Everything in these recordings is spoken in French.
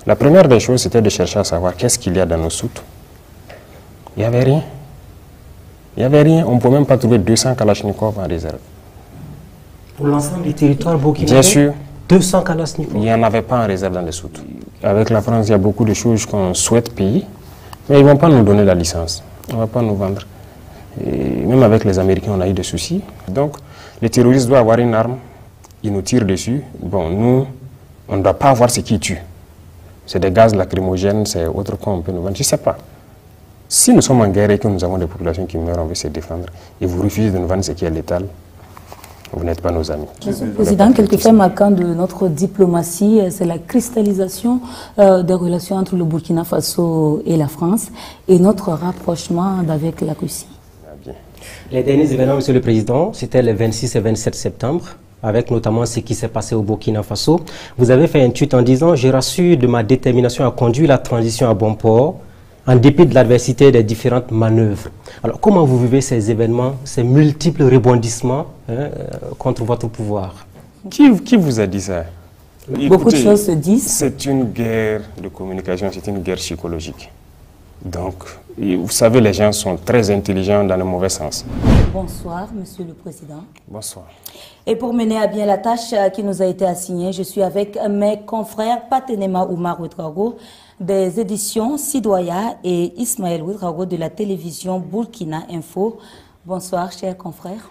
La première des choses, c'était de chercher à savoir qu'est-ce qu'il y a dans nos soutes. Il n'y avait rien. Il n'y avait rien. On ne pouvait même pas trouver 200 Kalachnikov en réserve. Pour l'ensemble du territoire burkinabé? Bien sûr. 200 Kalachnikov? Il n'y en avait pas en réserve dans les soutes. Avec la France, il y a beaucoup de choses qu'on souhaite payer, mais ils ne vont pas nous donner la licence. On ne va pas nous vendre. Et même avec les Américains, on a eu des soucis. Donc, les terroristes doivent avoir une arme. Ils nous tirent dessus. Bon, nous, on ne doit pas avoir ce qui tue. C'est des gaz lacrymogènes, c'est autre qu'on peut nous vendre. Je ne sais pas. Si nous sommes en guerre et que nous avons des populations qui meurent, on veut se défendre, et vous refusez de nous vendre ce qui est létal, vous n'êtes pas nos amis. Monsieur le Président, quelques faits marquants de notre diplomatie, c'est la cristallisation des relations entre le Burkina Faso et la France et notre rapprochement avec la Russie. Ah, bien. Les derniers événements, Monsieur le Président, c'était les 26 et 27 septembre, avec notamment ce qui s'est passé au Burkina Faso. Vous avez fait un tweet en disant « Je rassure de ma détermination à conduire la transition à bon port, en dépit de l'adversité des différentes manœuvres ». Alors, comment vous vivez ces événements, ces multiples rebondissements contre votre pouvoir? Qui vous a dit ça? Beaucoup de choses se disent. C'est une guerre de communication, c'est une guerre psychologique. Donc, vous savez, les gens sont très intelligents dans le mauvais sens. Bonsoir, Monsieur le Président. Bonsoir. Et pour mener à bien la tâche qui nous a été assignée, je suis avec mes confrères Patenema Oumar Ouedraogo des éditions Sidoya et Ismaël Ouedraogo de la télévision Burkina Info. Bonsoir, chers confrères.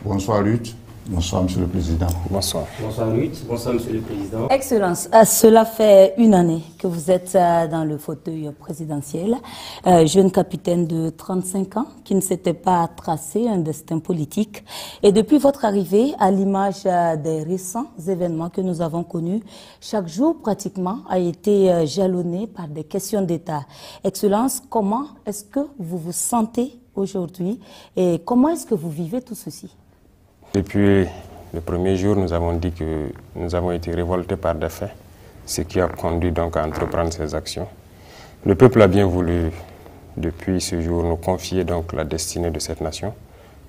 Bonsoir, Ruth. Bonsoir, Monsieur le Président. Bonsoir. Bonsoir, Ruth. Bonsoir, Monsieur le Président. Excellence, cela fait une année que vous êtes dans le fauteuil présidentiel. Jeune capitaine de 35 ans qui ne s'était pas tracé un destin politique. Et depuis votre arrivée, à l'image des récents événements que nous avons connus, chaque jour pratiquement a été jalonné par des questions d'État. Excellence, comment est-ce que vous vous sentez aujourd'hui et comment est-ce que vous vivez tout ceci? Depuis le premier jour, nous avons dit que nous avons été révoltés par des faits, ce qui a conduit donc à entreprendre ces actions. Le peuple a bien voulu, depuis ce jour, nous confier donc la destinée de cette nation,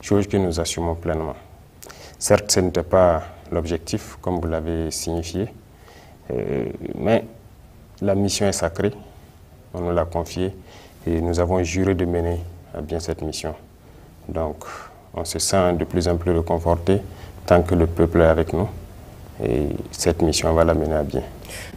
chose que nous assumons pleinement. Certes, ce n'était pas l'objectif, comme vous l'avez signifié, mais la mission est sacrée, on nous l'a confiée et nous avons juré de mener à bien cette mission. Donc, on se sent de plus en plus réconforté tant que le peuple est avec nous. Et cette mission, on va la mener à bien.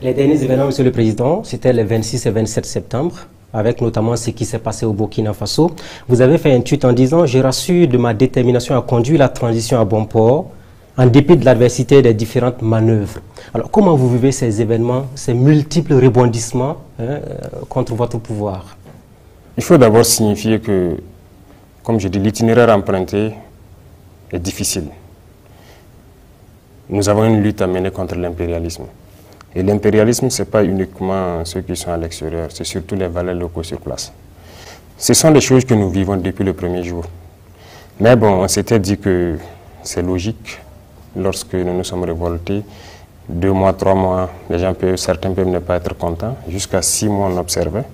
Les derniers événements, Monsieur le Président, c'était les 26 et 27 septembre, avec notamment ce qui s'est passé au Burkina Faso. Vous avez fait un tweet en disant « Je rassure de ma détermination à conduire la transition à bon port, en dépit de l'adversité des différentes manœuvres ». Alors, comment vous vivez ces événements, ces multiples rebondissements contre votre pouvoir? Il faut d'abord signifier que, comme je dis, l'itinéraire emprunté est difficile. Nous avons une lutte à mener contre l'impérialisme. Et l'impérialisme, ce n'est pas uniquement ceux qui sont à l'extérieur, c'est surtout les valeurs locaux sur place. Ce sont des choses que nous vivons depuis le premier jour. Mais bon, on s'était dit que c'est logique, lorsque nous nous sommes révoltés, 2 mois, 3 mois, certains peuvent ne pas être contents. Jusqu'à 6 mois, on observait.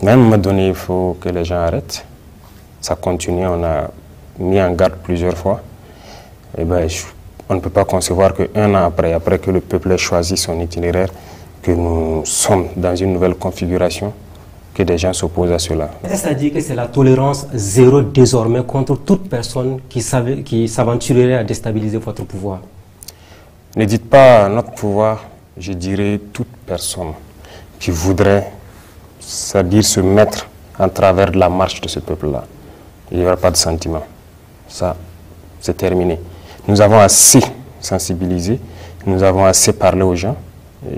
Mais à un moment donné, il faut que les gens arrêtent. Ça continue, on a mis en garde plusieurs fois. Et ben, on ne peut pas concevoir qu'un an après que le peuple ait choisi son itinéraire, que nous sommes dans une nouvelle configuration, que des gens s'opposent à cela. Est-ce à dire que c'est la tolérance zéro désormais contre toute personne qui s'aventurerait à déstabiliser votre pouvoir? Ne dites pas notre pouvoir, je dirais toute personne qui voudrait, c'est-à-dire se mettre en travers de la marche de ce peuple-là. Il n'y aura pas de sentiment. Ça, c'est terminé. Nous avons assez sensibilisé, nous avons assez parlé aux gens. Et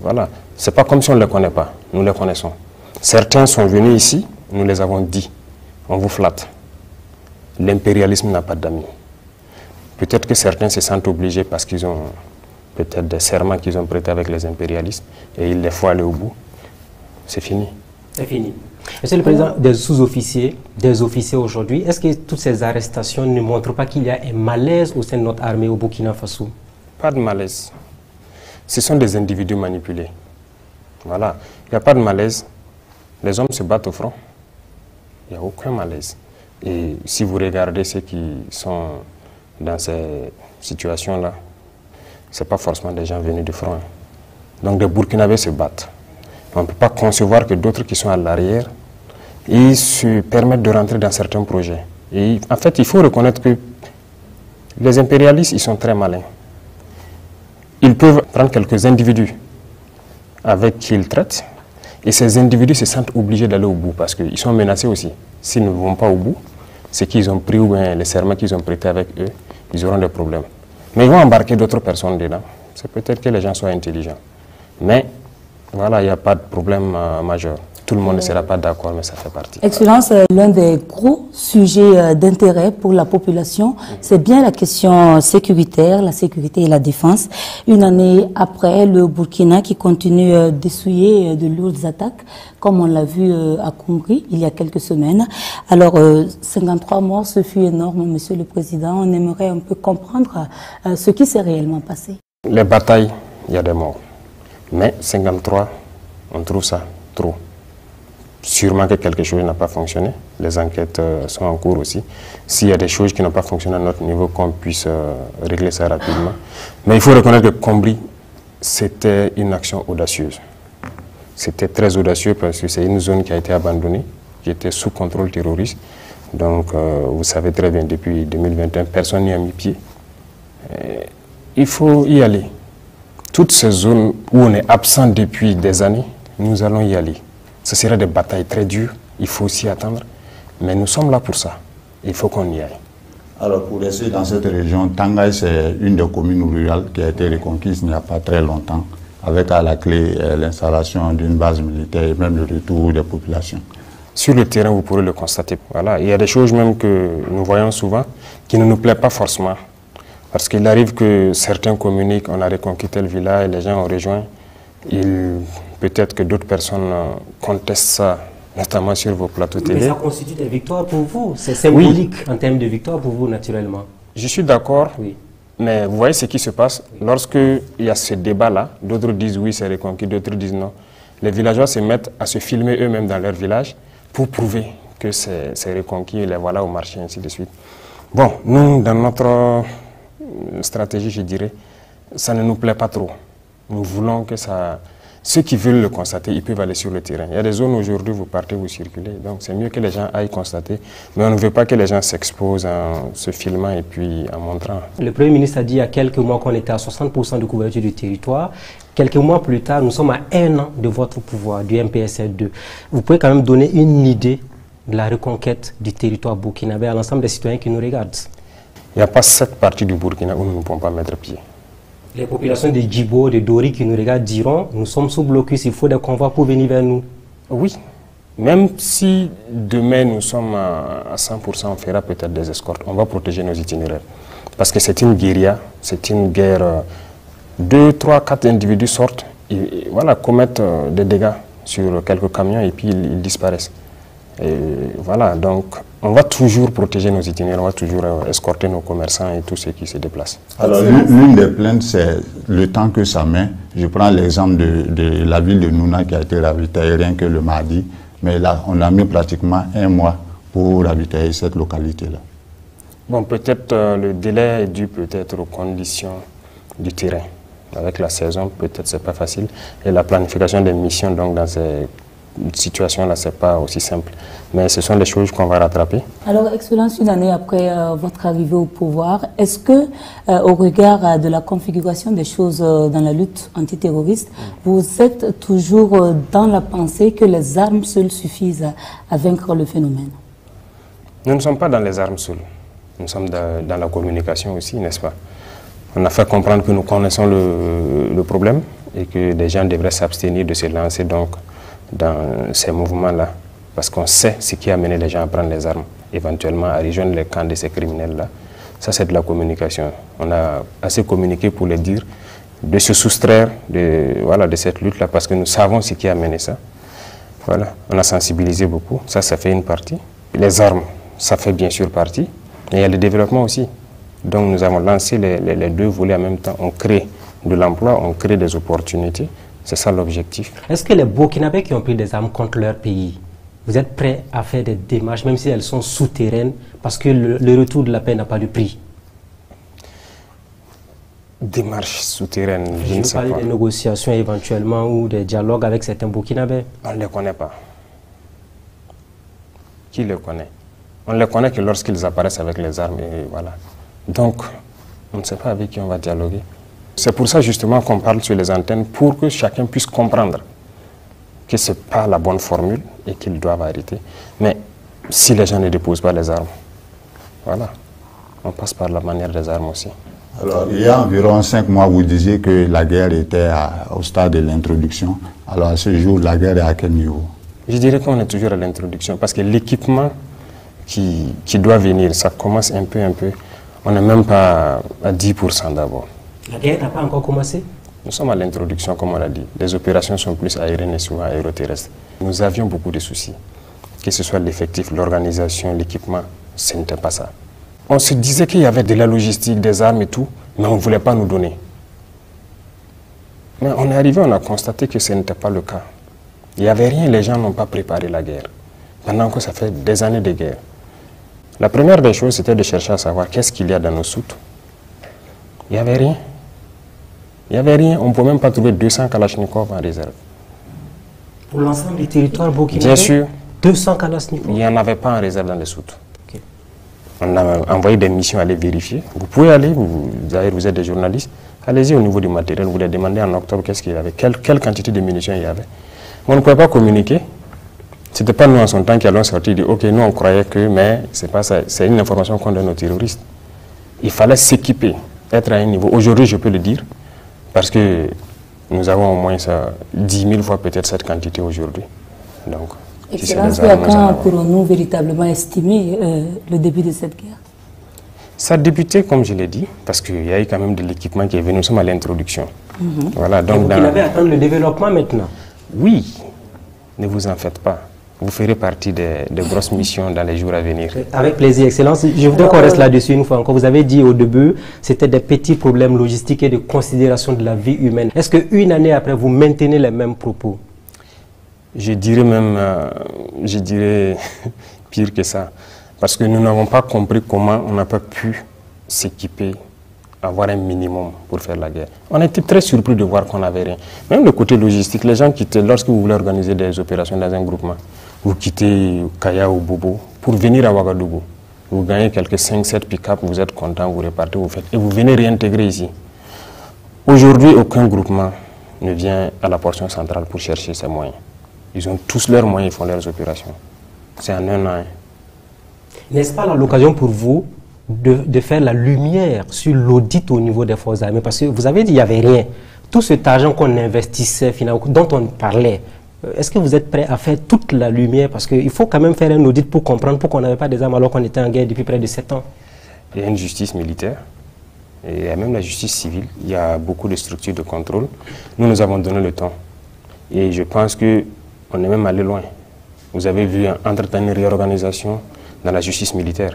voilà. Ce n'est pas comme si on ne les connaît pas, nous les connaissons. Certains sont venus ici, nous les avons dit. On vous flatte. L'impérialisme n'a pas d'amis. Peut-être que certains se sentent obligés parce qu'ils ont peut-être des serments qu'ils ont prêtés avec les impérialistes et il les faut aller au bout. C'est fini. C'est fini. Monsieur le Président, des sous-officiers, des officiers aujourd'hui, est-ce que toutes ces arrestations ne montrent pas qu'il y a un malaise au sein de notre armée au Burkina Faso? Pas de malaise. Ce sont des individus manipulés. Voilà. Il n'y a pas de malaise. Les hommes se battent au front. Il n'y a aucun malaise. Et si vous regardez ceux qui sont dans ces situations-là, ce n'est pas forcément des gens venus du front. Donc des Burkinabés se battent. On ne peut pas concevoir que d'autres qui sont à l'arrière, ils se permettent de rentrer dans certains projets. Et en fait, il faut reconnaître que les impérialistes, ils sont très malins. Ils peuvent prendre quelques individus avec qui ils traitent, et ces individus se sentent obligés d'aller au bout parce qu'ils sont menacés aussi. S'ils ne vont pas au bout, c'est qu'ils ont pris ou bien les serments qu'ils ont prêtés avec eux, ils auront des problèmes. Mais ils vont embarquer d'autres personnes dedans. C'est peut-être que les gens soient intelligents. Mais voilà, il n'y a pas de problème majeur. Tout le monde ne sera pas d'accord, mais ça fait partie. Excellence, l'un des gros sujets d'intérêt pour la population, c'est bien la question sécuritaire, la sécurité et la défense. Une année après, le Burkina qui continue d'essuyer de lourdes attaques, comme on l'a vu à Conakry il y a quelques semaines. Alors, 53 morts, ce fut énorme, Monsieur le Président. On aimerait un peu comprendre ce qui s'est réellement passé. Les batailles, il y a des morts. Mais 53, on trouve ça trop. Sûrement que quelque chose n'a pas fonctionné. Les enquêtes sont en cours aussi. S'il y a des choses qui n'ont pas fonctionné à notre niveau, qu'on puisse régler ça rapidement. Mais il faut reconnaître que Kombri, c'était une action audacieuse. C'était très audacieux parce que c'est une zone qui a été abandonnée, qui était sous contrôle terroriste. Donc, vous savez très bien, depuis 2021, personne n'y a mis pied. Il faut y aller. Toutes ces zones où on est absent depuis des années, nous allons y aller. Ce sera des batailles très dures, il faut s'y attendre, mais nous sommes là pour ça. Il faut qu'on y aille. Alors pour rester dans cette région, Tangaï c'est une des communes rurales qui a été reconquise il n'y a pas très longtemps, avec à la clé l'installation d'une base militaire et même le retour des populations. Sur le terrain, vous pourrez le constater. Voilà. Il y a des choses même que nous voyons souvent qui ne nous plaisent pas forcément. Parce qu'il arrive que certains communiquent, on a reconquis tel village, les gens ont rejoint. Peut-être que d'autres personnes contestent ça, notamment sur vos plateaux télé. Mais ça constitue des victoires pour vous. C'est symbolique en termes de victoire pour vous, naturellement. Je suis d'accord, oui. Mais vous voyez ce qui se passe. Lorsqu'il y a ce débat-là, d'autres disent oui, c'est reconquis, d'autres disent non. Les villageois se mettent à se filmer eux-mêmes dans leur village pour prouver que c'est reconquis, les voilà au marché, ainsi de suite. Bon, nous, dans notre stratégie, je dirais, ça ne nous plaît pas trop. Nous voulons que ça... Ceux qui veulent le constater, ils peuvent aller sur le terrain. Il y a des zones aujourd'hui, vous partez, vous circulez. Donc c'est mieux que les gens aillent constater. Mais on ne veut pas que les gens s'exposent en se filmant et puis en montrant. Le Premier ministre a dit il y a quelques mois qu'on était à 60% de couverture du territoire. Quelques mois plus tard, nous sommes à 1 an de votre pouvoir, du MPSR2. Vous pouvez quand même donner une idée de la reconquête du territoire burkinabé à l'ensemble des citoyens qui nous regardent. Il n'y a pas cette partie du Burkina où nous ne pouvons pas mettre pied. Les populations de Djibo, de Dori qui nous regardent diront nous sommes sous blocus, il faut des convois pour venir vers nous. Oui, même si demain nous sommes à 100%, on fera peut-être des escortes, on va protéger nos itinéraires. Parce que c'est une guérilla, c'est une guerre. 2, 3, 4 individus sortent et voilà, commettent des dégâts sur quelques camions et puis ils disparaissent. Et voilà, donc on va toujours protéger nos itinéraires, on va toujours escorter nos commerçants et tous ceux qui se déplacent. Alors l'une des plaintes, c'est le temps que ça met. Je prends l'exemple de la ville de Nouna qui a été ravitaillée rien que le mardi, mais là on a mis pratiquement 1 mois pour ravitailler cette localité-là. Bon, peut-être le délai est dû peut-être aux conditions du terrain. Avec la saison, peut-être c'est pas facile. Et la planification des missions, donc dans ces situation-là, ce n'est pas aussi simple. Mais ce sont des choses qu'on va rattraper. Alors, Excellence, une année après votre arrivée au pouvoir, est-ce que, au regard de la configuration des choses dans la lutte antiterroriste, vous êtes toujours dans la pensée que les armes seules suffisent à vaincre le phénomène? Nous ne sommes pas dans les armes seules. Nous sommes dans la communication aussi, n'est-ce pas? On a fait comprendre que nous connaissons le problème et que les gens devraient s'abstenir de se lancer donc dans ces mouvements-là, parce qu'on sait ce qui a amené les gens à prendre les armes, éventuellement à rejoindre les camps de ces criminels-là. Ça, c'est de la communication. On a assez communiqué pour les dire de se soustraire de cette lutte-là, parce que nous savons ce qui a amené ça. Voilà. On a sensibilisé beaucoup, ça fait une partie. Les armes, ça fait bien sûr partie, mais il y a le développement aussi. Donc nous avons lancé les deux volets en même temps. On crée de l'emploi, on crée des opportunités. C'est ça l'objectif. Est-ce que les Burkinabés qui ont pris des armes contre leur pays, vous êtes prêts à faire des démarches, même si elles sont souterraines, parce que le retour de la paix n'a pas de prix? démarche souterraine, je ne sais pas. Vous parlez des négociations éventuellement ou des dialogues avec certains Burkinabés? On ne les connaît pas. Qui les connaît? On ne les connaît que lorsqu'ils apparaissent avec les armes et voilà. Donc, on ne sait pas avec qui on va dialoguer. C'est pour ça justement qu'on parle sur les antennes, pour que chacun puisse comprendre que ce n'est pas la bonne formule et qu'ils doivent arrêter. Mais si les gens ne déposent pas les armes, voilà, on passe par la manière des armes aussi. Alors, il y a environ 5 mois, vous disiez que la guerre était au stade de l'introduction. Alors, à ce jour, la guerre est à quel niveau? Je dirais qu'on est toujours à l'introduction, parce que l'équipement qui doit venir, ça commence un peu. On n'est même pas à 10% d'abord. La guerre n'a pas encore commencé? Nous sommes à l'introduction, comme on l'a dit. Les opérations sont plus aériennes et souvent aéroterrestres. Nous avions beaucoup de soucis. Que ce soit l'effectif, l'organisation, l'équipement, ce n'était pas ça. On se disait qu'il y avait de la logistique, des armes et tout, mais on ne voulait pas nous donner. Mais on est arrivé, on a constaté que ce n'était pas le cas. Il n'y avait rien, les gens n'ont pas préparé la guerre. Pendant que ça fait des années de guerre. La première des choses, c'était de chercher à savoir qu'est-ce qu'il y a dans nos soutes. Il n'y avait rien. Il n'y avait rien. On ne pouvait même pas trouver 200 Kalachnikov en réserve. Pour l'ensemble des territoires burkinabés? Bien sûr. 200 Kalachnikov? Il n'y en avait pas en réserve dans les soutes. Okay. On a envoyé des missions à aller vérifier. Vous pouvez aller, vous êtes des journalistes, allez-y au niveau du matériel, vous les demandez en octobre qu'est-ce qu'il y avait, quelle quantité de munitions il y avait. On ne pouvait pas communiquer. Ce n'était pas nous en son temps qui allons sortir et dire ok, nous on croyait que, mais c'est pas ça, c'est une information qu'on donne aux terroristes. Il fallait s'équiper, être à un niveau. Aujourd'hui, je peux le dire, parce que nous avons au moins 10 000 fois peut-être cette quantité aujourd'hui. Donc, Excellence, à quand pourrons-nous véritablement estimer le début de cette guerre? Ça a débuté, comme je l'ai dit, parce qu'il y a eu quand même de l'équipement qui est venu, nous sommes à l'introduction. Voilà, donc vous avez attendu le développement maintenant? Oui, ne vous en faites pas. Vous ferez partie des grosses missions dans les jours à venir. Avec plaisir, Excellence. Je voudrais qu'on reste là-dessus une fois encore. Vous avez dit au début, c'était des petits problèmes logistiques et de considération de la vie humaine. Est-ce qu'une année après, vous maintenez les mêmes propos? Je dirais même, pire que ça. Parce que nous n'avons pas compris comment on n'a pas pu s'équiper, avoir un minimum pour faire la guerre. On était très surpris de voir qu'on n'avait rien. Même le côté logistique, les gens quittaient, lorsque vous voulez organiser des opérations dans un groupement, vous quittez Kaya ou Bobo pour venir à Ouagadougou. Vous gagnez quelques 5-7 pick-up, vous êtes content, vous repartez, vous faites, et vous venez réintégrer ici. Aujourd'hui, aucun groupement ne vient à la portion centrale pour chercher ses moyens. Ils ont tous leurs moyens, ils font leurs opérations. C'est en un an. N'est-ce pas l'occasion pour vous de faire la lumière sur l'audit au niveau des forces armées? Parce que vous avez dit qu'il n'y avait rien. Tout cet argent qu'on investissait, finalement, dont on parlait, est-ce que vous êtes prêt à faire toute la lumière? Parce qu'il faut quand même faire un audit pour comprendre pourquoi on n'avait pas des armes alors qu'on était en guerre depuis près de 7 ans. Il y a une justice militaire, et il y a même la justice civile. Il y a beaucoup de structures de contrôle. Nous avons donné le temps. Et je pense qu'on est même allé loin. Vous avez vu entre-temps une réorganisation dans la justice militaire.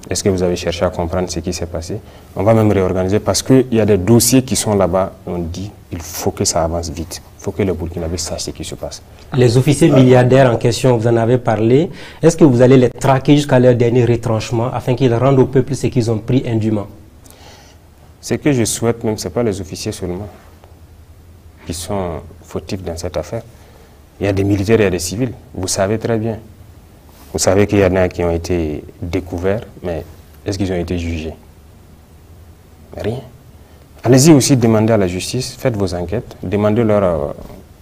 Est-ce que vous avez cherché à comprendre ce qui s'est passé? On va même réorganiser parce qu'il y a des dossiers qui sont là-bas. On dit qu'il faut que ça avance vite. Il faut que les Burkinabés sachent ce qui se passe. Les officiers milliardaires en question, vous en avez parlé. Est-ce que vous allez les traquer jusqu'à leur dernier retranchement afin qu'ils rendent au peuple ce qu'ils ont pris indûment? Ce que je souhaite même, ce n'est pas les officiers seulement qui sont fautifs dans cette affaire. Il y a des militaires et il y a des civils. Vous savez très bien. Vous savez qu'il y en a qui ont été découverts, mais est-ce qu'ils ont été jugés? Rien. Allez-y aussi demander à la justice, faites vos enquêtes, demandez-leur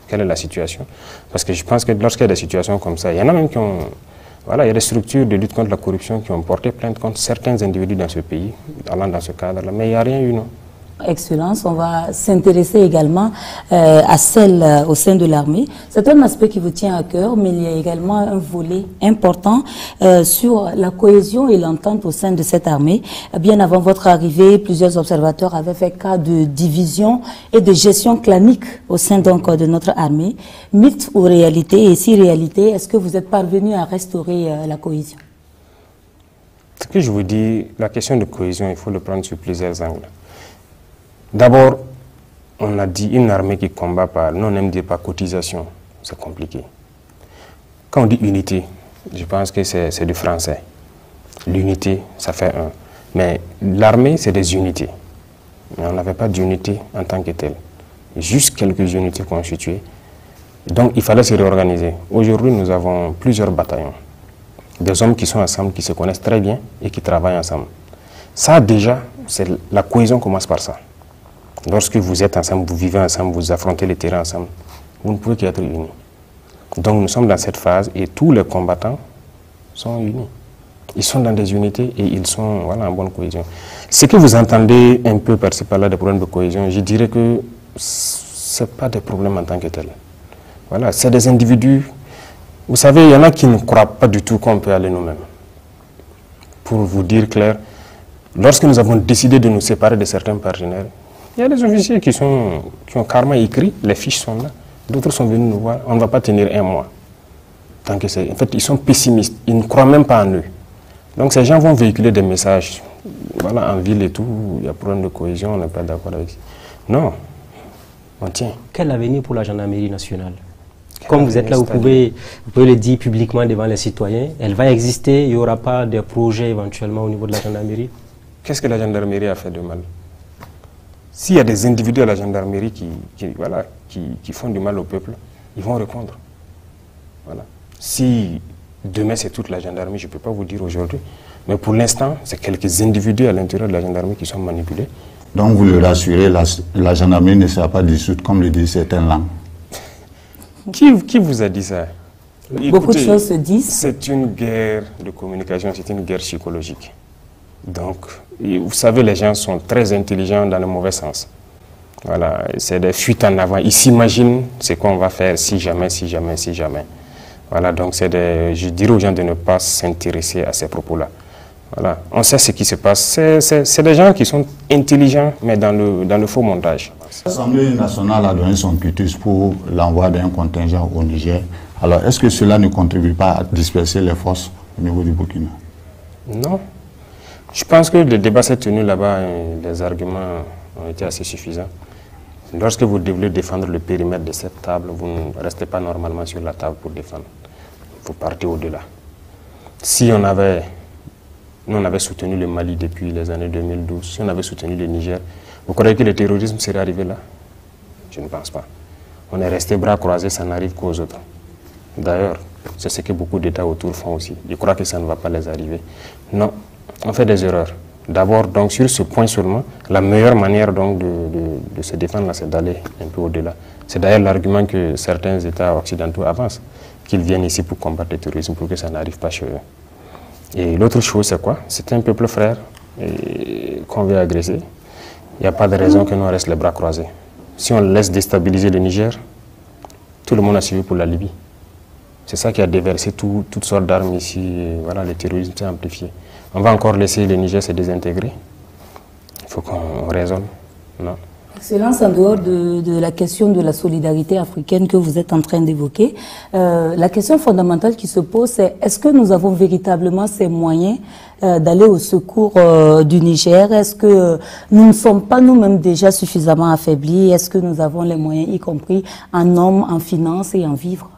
quelle est la situation. Parce que je pense que lorsqu'il y a des situations comme ça, il y en a même qui ont... Voilà, il y a des structures de lutte contre la corruption qui ont porté plainte contre certains individus dans ce pays, allant dans ce cadre-là, mais il n'y a rien eu, non. Excellence, on va s'intéresser également à celle au sein de l'armée. C'est un aspect qui vous tient à cœur, mais il y a également un volet important sur la cohésion et l'entente au sein de cette armée. Bien avant votre arrivée, plusieurs observateurs avaient fait cas de division et de gestion clanique au sein donc de notre armée. Mythe ou réalité? Et si réalité, est-ce que vous êtes parvenu à restaurer la cohésion? Ce que je vous dis, la question de cohésion, il faut le prendre sur plusieurs angles. D'abord, on a dit une armée qui combat par, non, on aime dire par cotisation, c'est compliqué. Quand on dit unité, je pense que c'est du français. L'unité, ça fait un. Mais l'armée, c'est des unités. mais on n'avait pas d'unité en tant que telle. Juste quelques unités constituées. Donc il fallait se réorganiser. Aujourd'hui, nous avons plusieurs bataillons. Des hommes qui sont ensemble, qui se connaissent très bien et qui travaillent ensemble. Ça déjà, la cohésion commence par ça. Lorsque vous êtes ensemble, vous vivez ensemble, vous affrontez les terrains ensemble, vous ne pouvez qu'être unis. Donc nous sommes dans cette phase et tous les combattants sont unis. Ils sont dans des unités et ils sont en bonne cohésion. Ce que vous entendez un peu par-ci par-là des problèmes de cohésion, je dirais que ce n'est pas des problèmes en tant que tels. Voilà, c'est des individus. Vous savez, il y en a qui ne croient pas du tout qu'on peut aller nous-mêmes. Pour vous dire clair, lorsque nous avons décidé de nous séparer de certains partenaires, il y a des officiers qui ont carrément écrit, les fiches sont là. D'autres sont venus nous voir, on ne va pas tenir un mois. En fait, ils sont pessimistes, ils ne croient même pas en eux. Donc ces gens vont véhiculer des messages. Voilà, en ville et tout, il y a problème de cohésion, on n'est pas d'accord avec ça. Non, on tient. Quel avenir pour la gendarmerie nationale? Comme vous êtes là, vous pouvez le dire publiquement devant les citoyens. Elle va exister, il n'y aura pas de projet éventuellement au niveau de la gendarmerie? Qu'est-ce que la gendarmerie a fait de mal? S'il y a des individus à la gendarmerie qui font du mal au peuple, ils vont répondre. Voilà. Si demain c'est toute la gendarmerie, je ne peux pas vous dire aujourd'hui, mais pour l'instant, c'est quelques individus à l'intérieur de la gendarmerie qui sont manipulés. Donc vous le rassurez, la gendarmerie ne sera pas dissoute comme le disent certaines langues. Qui vous a dit ça? Beaucoup de choses se disent. C'est une guerre de communication, c'est une guerre psychologique. Donc, vous savez, les gens sont très intelligents dans le mauvais sens. Voilà, c'est des fuites en avant. Ils s'imaginent ce qu'on va faire si jamais, si jamais, si jamais. Voilà, donc je dirais aux gens de ne pas s'intéresser à ces propos-là. Voilà, on sait ce qui se passe. C'est des gens qui sont intelligents, mais dans le faux montage. L'Assemblée nationale a donné son quitus pour l'envoi d'un contingent au Niger. Alors, est-ce que cela ne contribue pas à disperser les forces au niveau du Burkina? Non. Je pense que le débat s'est tenu là-bas et les arguments ont été assez suffisants. Lorsque vous devez défendre le périmètre de cette table, vous ne restez pas normalement sur la table pour défendre. Vous partez au-delà. Si nous on avait soutenu le Mali depuis les années 2012, si on avait soutenu le Niger, vous croyez que le terrorisme serait arrivé là? Je ne pense pas. On est resté bras croisés, ça n'arrive qu'aux autres. D'ailleurs, c'est ce que beaucoup d'États autour font aussi. Ils croient que ça ne va pas les arriver. Non, on fait des erreurs. D'abord, donc, sur ce point seulement, la meilleure manière donc, de se défendre, c'est d'aller un peu au-delà. C'est d'ailleurs l'argument que certains États occidentaux avancent, qu'ils viennent ici pour combattre le terrorisme, pour que ça n'arrive pas chez eux. Et l'autre chose, c'est quoi? C'est un peuple frère qu'on veut agresser. Il n'y a pas de raison que nous restent les bras croisés. Si on laisse déstabiliser le Niger, tout le monde a suivi pour la Libye. C'est ça qui a déversé toutes sortes d'armes ici. Et voilà, le terrorisme s'est amplifié. On va encore laisser le Niger se désintégrer. Il faut qu'on raisonne. Non. Excellence, en dehors de la question de la solidarité africaine que vous êtes en train d'évoquer, la question fondamentale qui se pose, c'est est-ce que nous avons véritablement ces moyens d'aller au secours du Niger? Est-ce que nous ne sommes pas nous-mêmes déjà suffisamment affaiblis? Est-ce que nous avons les moyens, y compris en hommes, en finances et en vivres?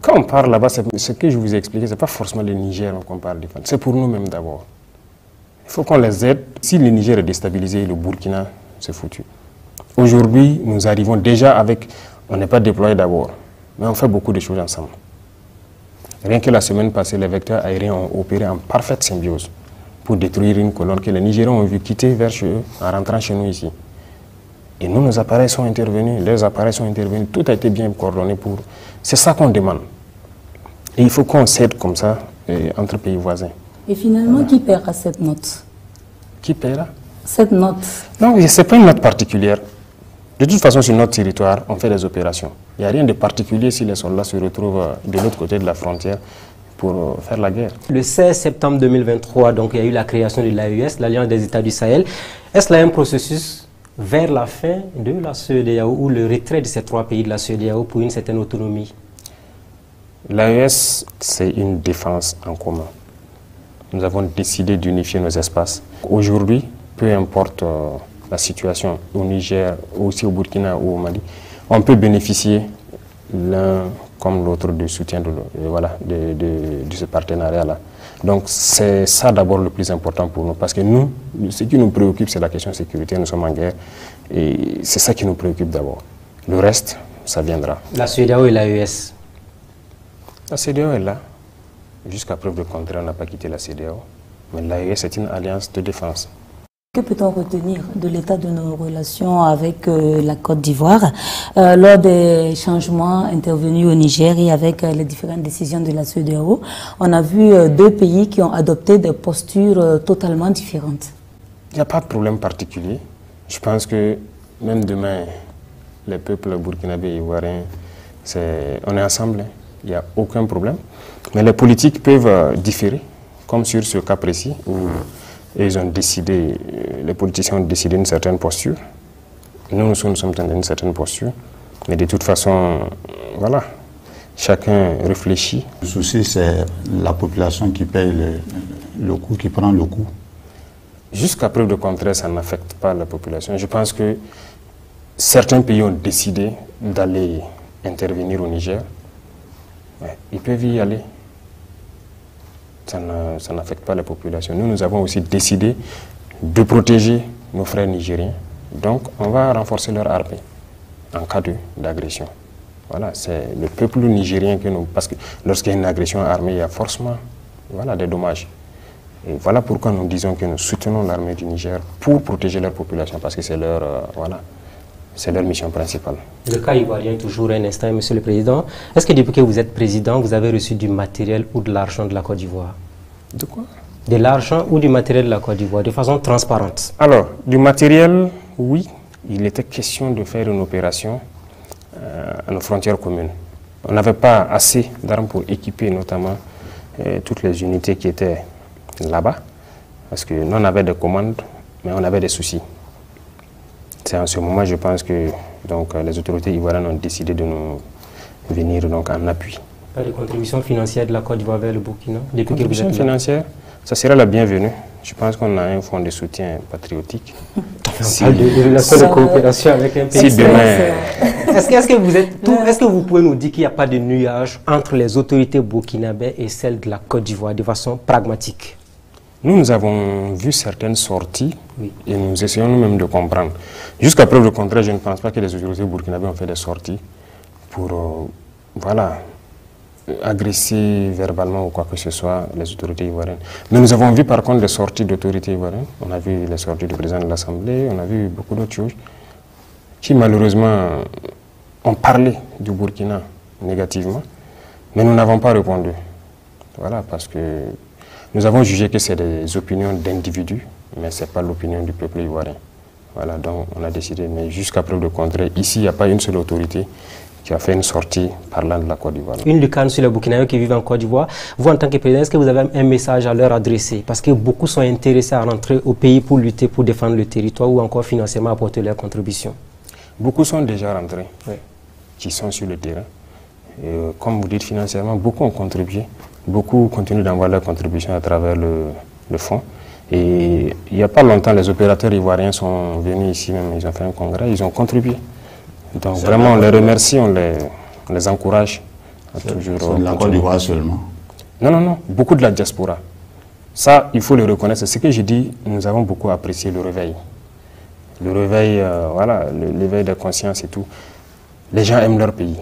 Quand on parle là-bas, ce que je vous ai expliqué, ce n'est pas forcément le Niger qu'on parle de. C'est pour nous-mêmes d'abord. Il faut qu'on les aide. Si le Niger est déstabilisé, le Burkina, c'est foutu. Aujourd'hui, nous arrivons déjà avec... On n'est pas déployé d'abord, mais on fait beaucoup de choses ensemble. Rien que la semaine passée, les vecteurs aériens ont opéré en parfaite symbiose pour détruire une colonne que les Nigériens ont vu quitter vers chez eux en rentrant chez nous ici. Et nous, nos appareils sont intervenus, leurs appareils sont intervenus, tout a été bien coordonné pour... C'est ça qu'on demande. Et il faut qu'on s'aide comme ça entre pays voisins. Et finalement, qui paiera cette note? Qui paiera? Cette note? Non, ce n'est pas une note particulière. De toute façon, sur notre territoire, on fait des opérations. Il n'y a rien de particulier si les soldats se retrouvent de l'autre côté de la frontière pour faire la guerre. Le 16 septembre 2023, donc, il y a eu la création de l'AES, l'Alliance des États du Sahel. Est-ce là un processus vers la fin de la CEDEAO ou le retrait de ces trois pays de la CEDEAO pour une certaine autonomie? L'AES, c'est une défense en commun. Nous avons décidé d'unifier nos espaces. Aujourd'hui, peu importe la situation au Niger, aussi au Burkina ou au Mali, on peut bénéficier l'un comme l'autre du soutien de ce partenariat-là. Donc c'est ça d'abord le plus important pour nous, parce que nous, ce qui nous préoccupe, c'est la question de sécurité, nous sommes en guerre, et c'est ça qui nous préoccupe d'abord. Le reste, ça viendra. La CEDEAO et l'AES? La CEDEAO est là. Jusqu'à preuve de contraire, on n'a pas quitté la CEDEAO. Mais l'AES est une alliance de défense. Que peut-on retenir de l'état de nos relations avec la Côte d'Ivoire lors des changements intervenus au Niger et avec les différentes décisions de la CEDEAO? On a vu deux pays qui ont adopté des postures totalement différentes. Il n'y a pas de problème particulier. Je pense que même demain, les peuples burkinabés et ivoiriens, on est ensemble, hein. Il n'y a aucun problème. Mais les politiques peuvent différer, comme sur ce cas précis où ils ont décidé, les politiciens ont décidé une certaine posture. Nous sommes dans une certaine posture. Mais de toute façon, voilà, chacun réfléchit. Le souci, c'est la population qui paye le coût, qui prend le coût. Jusqu'à preuve de contraire, ça n'affecte pas la population. Je pense que certains pays ont décidé d'aller intervenir au Niger. Ouais, ils peuvent y aller. Ça n'affecte pas la population. Nous avons aussi décidé de protéger nos frères nigériens. Donc, on va renforcer leur armée en cas d'agression. Voilà, c'est le peuple nigérien que nous... Parce que lorsqu'il y a une agression armée, il y a forcément des dommages. Et voilà pourquoi nous disons que nous soutenons l'armée du Niger pour protéger leur population, parce que c'est leur, c'est leur mission principale. Le cas ivoirien, toujours un instant, Monsieur le Président. Est-ce que depuis que vous êtes président, vous avez reçu du matériel ou de l'argent de la Côte d'Ivoire? De quoi? De l'argent ou du matériel de la Côte d'Ivoire, de façon transparente? Alors, du matériel, oui. Il était question de faire une opération à nos frontières communes. On n'avait pas assez d'armes pour équiper notamment toutes les unités qui étaient là-bas, parce que nous on avait des commandes, mais on avait des soucis. C'est en ce moment, je pense que les autorités ivoiriennes ont décidé de nous venir en appui. Les contributions financières de la Côte d'Ivoire vers le Burkina? Les contributions financières, ça serait la bienvenue. Je pense qu'on a un fonds de soutien patriotique. On parle de relations de coopération avec un pays. Si demain... Est-ce que vous pouvez nous dire qu'il n'y a pas de nuage entre les autorités burkinabées et celles de la Côte d'Ivoire de façon pragmatique? Nous avons vu certaines sorties et nous essayons nous-mêmes de comprendre. Jusqu'à preuve de contraire, je ne pense pas que les autorités burkinabées ont fait des sorties pour agresser verbalement ou quoi que ce soit les autorités ivoiriennes. Mais nous avons vu par contre des sorties d'autorités ivoiriennes. On a vu les sorties du président de l'Assemblée, on a vu beaucoup d'autres choses qui malheureusement ont parlé du Burkina négativement, mais nous n'avons pas répondu. Voilà, parce que nous avons jugé que c'est des opinions d'individus, mais ce n'est pas l'opinion du peuple ivoirien. Voilà, donc on a décidé, mais jusqu'à preuve de contraire, ici, il n'y a pas une seule autorité qui a fait une sortie parlant de la Côte d'Ivoire. Une lucane sur les Burkinabés qui vivent en Côte d'Ivoire. Vous, en tant que président, est-ce que vous avez un message à leur adresser? Parce que beaucoup sont intéressés à rentrer au pays pour lutter, pour défendre le territoire ou encore financièrement apporter leur contribution. Beaucoup sont déjà rentrés, qui sont sur le terrain. Et, comme vous dites financièrement, beaucoup ont contribué. Beaucoup continuent d'envoyer leur contribution à travers le fonds. Et il n'y a pas longtemps, les opérateurs ivoiriens sont venus ici même, ils ont fait un congrès, ils ont contribué. Donc vraiment, on les remercie, on les encourage à toujours... C'est de la Côte d'Ivoire seulement? Non, beaucoup de la diaspora. Ça, il faut le reconnaître. C'est ce que j'ai dit, nous avons beaucoup apprécié le réveil. Le réveil, l'éveil de conscience et tout. Les gens aiment leur pays,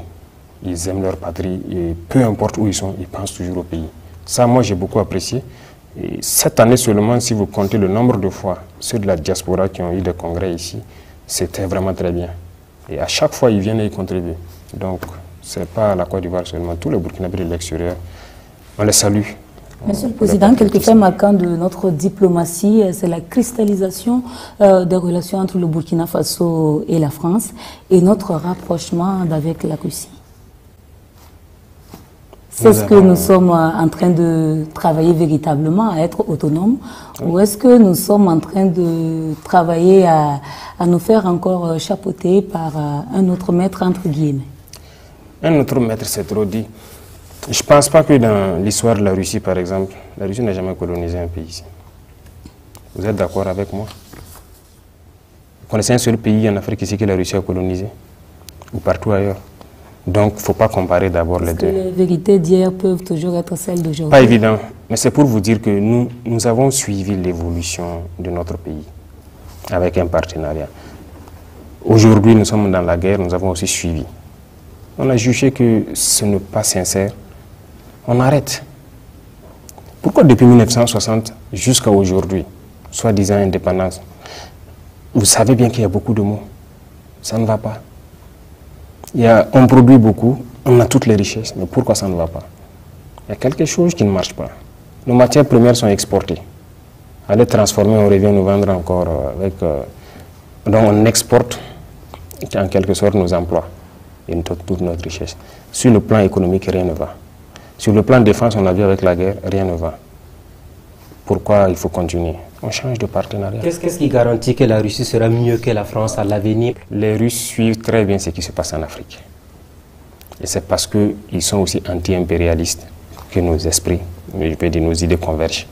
ils aiment leur patrie, et peu importe où ils sont, ils pensent toujours au pays. Ça, moi, j'ai beaucoup apprécié. Et cette année seulement, si vous comptez le nombre de fois, ceux de la diaspora qui ont eu des congrès ici, c'était vraiment très bien. Et à chaque fois, ils viennent et ils contribuent. Donc, ce n'est pas la Côte d'Ivoire seulement, tous les Burkinabés de l'extérieur, on les salue. Monsieur le Président, quelque fait marquant de notre diplomatie, c'est la cristallisation des relations entre le Burkina Faso et la France et notre rapprochement avec la Russie. C'est ce que nous sommes en train de travailler véritablement à être autonomes, ou est-ce que nous sommes en train de travailler à nous faire encore chapeauter par un autre maître, entre guillemets? Un autre maître, c'est trop dit. Je ne pense pas que dans l'histoire de la Russie, par exemple, la Russie n'a jamais colonisé un pays ici. Vous êtes d'accord avec moi? Vous connaissez un seul pays en Afrique ici que la Russie a colonisé? Ou partout ailleurs? Donc, il ne faut pas comparer d'abord les deux. Les vérités d'hier peuvent toujours être celles d'aujourd'hui. Pas évident, mais c'est pour vous dire que nous avons suivi l'évolution de notre pays avec un partenariat. Aujourd'hui, nous sommes dans la guerre, nous avons aussi suivi. On a jugé que ce n'est pas sincère. On arrête. Pourquoi depuis 1960 jusqu'à aujourd'hui, soi-disant indépendance, vous savez bien qu'il y a beaucoup de mots. Ça ne va pas. On produit beaucoup, on a toutes les richesses, mais pourquoi ça ne va pas? Il y a quelque chose qui ne marche pas. Nos matières premières sont exportées. À les transformer, on revient nous vendre encore avec... donc on exporte en quelque sorte nos emplois et toute notre richesse. Sur le plan économique, rien ne va. Sur le plan de défense, on a vu avec la guerre, rien ne va. Pourquoi il faut continuer? On change de partenariat. Qu'est-ce qui garantit que la Russie sera mieux que la France à l'avenir? Les Russes suivent très bien ce qui se passe en Afrique. Et c'est parce qu'ils sont aussi anti-impérialistes que nos esprits, je peux dire nos idées convergent.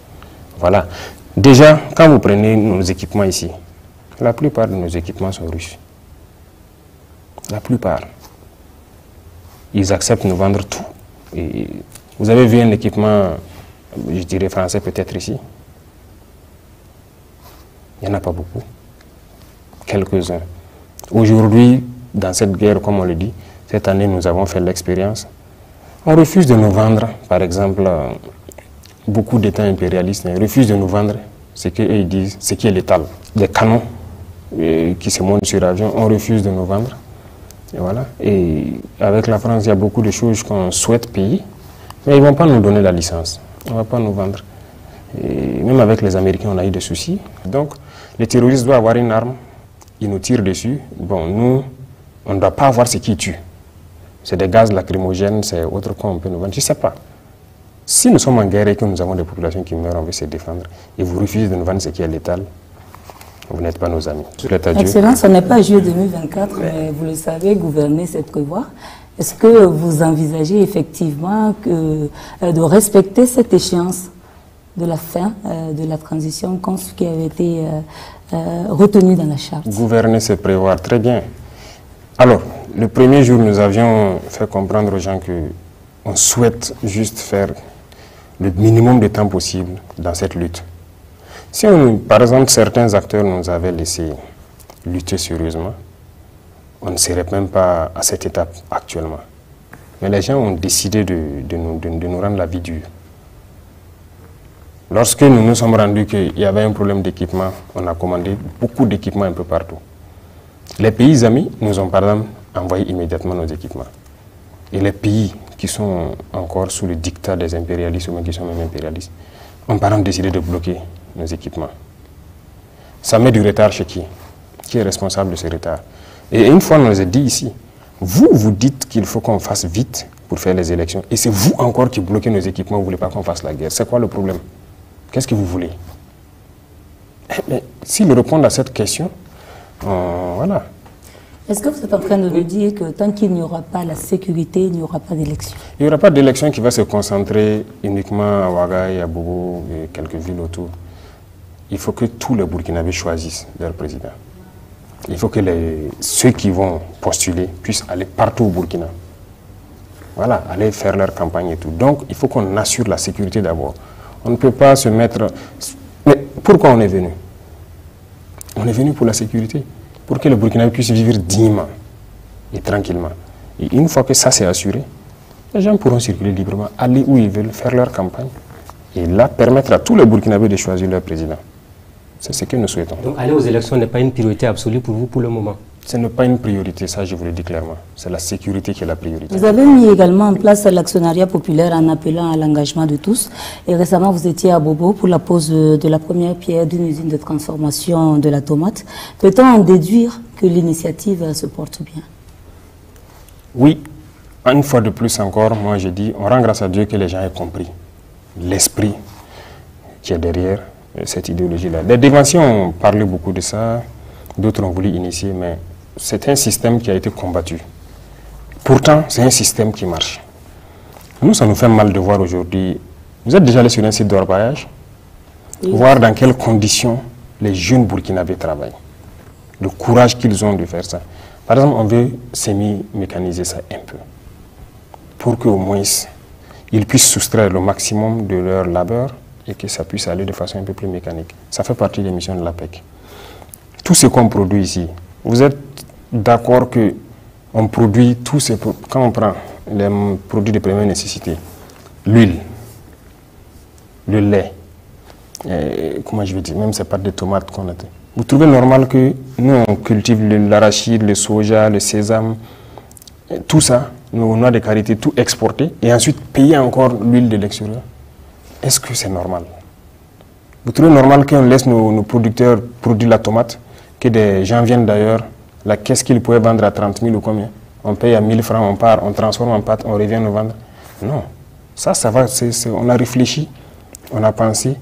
Voilà. Déjà, quand vous prenez nos équipements ici, la plupart de nos équipements sont russes. La plupart. Ils acceptent de nous vendre tout. Et vous avez vu un équipement, je dirais français peut-être ici? Il n'y en a pas beaucoup. Quelques-uns. Aujourd'hui, dans cette guerre, comme on le dit, cette année, nous avons fait l'expérience. On refuse de nous vendre, par exemple, beaucoup d'États impérialistes refusent de nous vendre ce qu'ils disent, ce qui est létal. Des canons qui se montent sur l'avion, on refuse de nous vendre. Et voilà. Et avec la France, il y a beaucoup de choses qu'on souhaite payer, mais ils ne vont pas nous donner la licence. On ne va pas nous vendre. Et même avec les Américains, on a eu des soucis. Donc, les terroristes doivent avoir une arme, ils nous tirent dessus. Bon, nous, on ne doit pas avoir ce qui tue. C'est des gaz lacrymogènes, c'est autre quoi on peut nous vendre. Je ne sais pas. Si nous sommes en guerre et que nous avons des populations qui meurent, on veut se défendre, et vous refusez de nous vendre ce qui est létal, vous n'êtes pas nos amis. Excellence, ce n'est pas juillet 2024, mais vous le savez, gouverner, c'est prévoir. Est-ce que vous envisagez effectivement de respecter cette échéance de la fin de la transition qui avait été retenue dans la charte? Gouverner, c'est prévoir, très bien. Alors, le premier jour, nous avions fait comprendre aux gens qu'on souhaite juste faire le minimum de temps possible dans cette lutte. Si, par exemple, certains acteurs nous avaient laissé lutter sérieusement, on ne serait même pas à cette étape actuellement. Mais les gens ont décidé de nous rendre la vie dure. Lorsque nous nous sommes rendus qu'il y avait un problème d'équipement, on a commandé beaucoup d'équipements un peu partout. Les pays amis nous ont par exemple envoyé immédiatement nos équipements. Et les pays qui sont encore sous le dictat des impérialistes ou même qui sont même impérialistes ont par exemple décidé de bloquer nos équipements. Ça met du retard chez qui? Qui est responsable de ce retard? Et une fois, on nous a dit ici, vous dites qu'il faut qu'on fasse vite pour faire les élections, et c'est vous encore qui bloquez nos équipements, vous ne voulez pas qu'on fasse la guerre. C'est quoi le problème? Qu'est-ce que vous voulez? S'ils répondent à cette question, voilà. Est-ce que vous êtes en train de nous dire que tant qu'il n'y aura pas la sécurité, il n'y aura pas d'élection? Il n'y aura pas d'élection qui va se concentrer uniquement à Ouagaï, à Bobo et quelques villes autour. Il faut que tous les Burkinabés choisissent leur président. Il faut que ceux qui vont postuler puissent aller partout au Burkina. Voilà, aller faire leur campagne et tout. Donc, il faut qu'on assure la sécurité d'abord. On ne peut pas se mettre... Mais pourquoi on est venu? On est venu pour la sécurité, pour que le Burkina puisse vivre dignement et tranquillement. Et une fois que ça c'est assuré, les gens pourront circuler librement, aller où ils veulent, faire leur campagne. Et là, permettre à tous les Burkinabés de choisir leur président. C'est ce que nous souhaitons. Donc aller aux élections n'est pas une priorité absolue pour vous pour le moment? Ce n'est pas une priorité, ça je vous le dis clairement. C'est la sécurité qui est la priorité. Vous avez mis également en place l'actionnariat populaire en appelant à l'engagement de tous. Et récemment, vous étiez à Bobo pour la pose de la première pierre d'une usine de transformation de la tomate. Peut-on en déduire que l'initiative se porte bien? Oui, une fois de plus encore, moi je dis, on rend grâce à Dieu que les gens aient compris l'esprit qui est derrière cette idéologie-là. Les déventions ont parlé beaucoup de ça, d'autres ont voulu initier, mais c'est un système qui a été combattu. Pourtant, c'est un système qui marche. Nous, ça nous fait mal de voir aujourd'hui. Vous êtes déjà allé sur un site d'orpaillage, voir dans quelles conditions les jeunes Burkinabés travaillent. Le courage qu'ils ont de faire ça. Par exemple, on veut semi-mécaniser ça un peu. pour qu'au moins ils puissent soustraire le maximum de leur labeur et que ça puisse aller de façon un peu plus mécanique. Ça fait partie des missions de l'APEC. Tout ce qu'on produit ici, vous êtes d'accord qu'on produit tout ce... Quand on prend les produits de première nécessité, l'huile, le lait, comment je vais dire, même ces pâtes de tomates qu'on a. Vous trouvez normal que nous, on cultive l'arachide, le soja, le sésame, tout ça, nos noix de karité, tout exporté, et ensuite payer encore l'huile de l'extérieur? Est-ce que c'est normal? Vous trouvez normal qu'on laisse nos producteurs produire la tomate, que des gens viennent d'ailleurs, la caisse qu'ils pouvaient vendre à 30 000 ou combien? On paye à 1000 francs, on part, on transforme en pâte, on revient nous vendre. Non, ça va, on a réfléchi, on a pensé.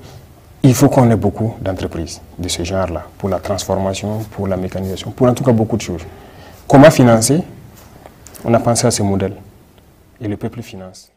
Il faut qu'on ait beaucoup d'entreprises de ce genre-là, pour la transformation, pour la mécanisation, pour en tout cas beaucoup de choses. Comment financer? On a pensé à ce modèle, et le peuple finance.